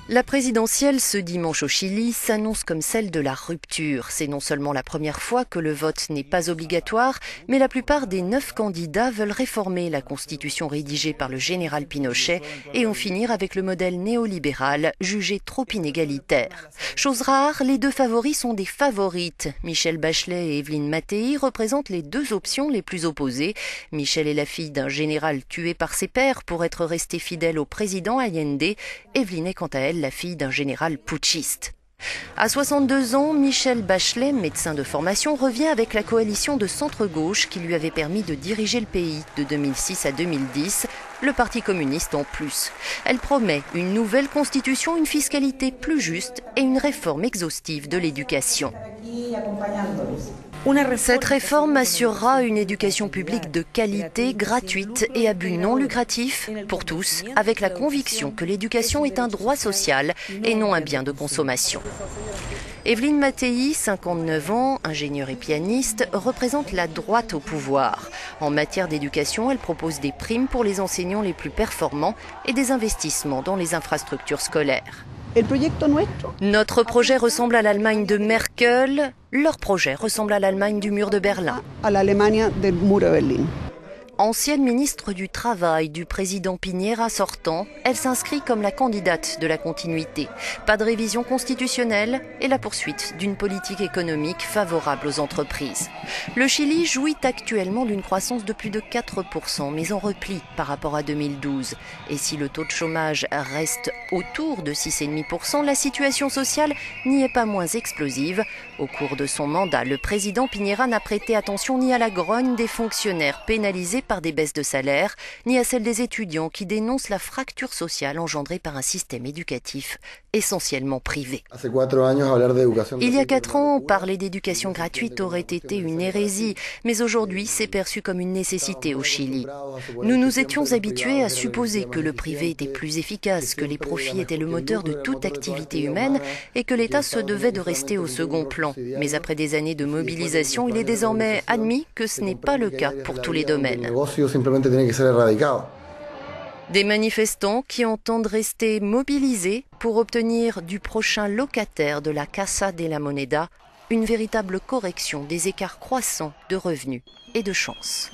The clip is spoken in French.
La présidentielle ce dimanche au Chili s'annonce comme celle de la rupture. C'est non seulement la première fois que le vote n'est pas obligatoire, mais la plupart des 9 candidats veulent réformer la constitution rédigée par le général Pinochet et en finir avec le modèle néolibéral jugé trop inégalitaire. Chose rare, les 2 favoris sont des favorites. Michelle Bachelet et Evelyne Mattei représentent les 2 options les plus opposées. Michelle est la fille d'un général tué par ses pairs pour être restée fidèle au président Allende. Evelyne est quant à elle la fille d'un général putschiste. À 62 ans, Michelle Bachelet, médecin de formation, revient avec la coalition de centre-gauche qui lui avait permis de diriger le pays de 2006 à 2010, le Parti communiste en plus. Elle promet une nouvelle constitution, une fiscalité plus juste et une réforme exhaustive de l'éducation. Cette réforme assurera une éducation publique de qualité, gratuite et à but non lucratif pour tous, avec la conviction que l'éducation est un droit social et non un bien de consommation. Evelyne Mattei, 59 ans, ingénieure et pianiste, représente la droite au pouvoir. En matière d'éducation, elle propose des primes pour les enseignants les plus performants et des investissements dans les infrastructures scolaires. Notre projet ressemble à l'Allemagne de Merkel, leur projet ressemble à l'Allemagne du mur de Berlin. Ancienne ministre du Travail du président Piñera sortant, elle s'inscrit comme la candidate de la continuité. Pas de révision constitutionnelle et la poursuite d'une politique économique favorable aux entreprises. Le Chili jouit actuellement d'une croissance de plus de 4%, mais en repli par rapport à 2012. Et si le taux de chômage reste autour de 6,5%, la situation sociale n'y est pas moins explosive. Au cours de son mandat, le président Piñera n'a prêté attention ni à la grogne des fonctionnaires pénalisés par des baisses de salaire, ni à celle des étudiants qui dénoncent la fracture sociale engendrée par un système éducatif essentiellement privé. Il y a 4 ans, parler d'éducation gratuite aurait été une hérésie, mais aujourd'hui c'est perçu comme une nécessité au Chili. Nous nous étions habitués à supposer que le privé était plus efficace, que les profits étaient le moteur de toute activité humaine et que l'État se devait de rester au second plan. Mais après des années de mobilisation, il est désormais admis que ce n'est pas le cas pour tous les domaines. Des manifestants qui entendent rester mobilisés pour obtenir du prochain locataire de la Casa de la Moneda une véritable correction des écarts croissants de revenus et de chances.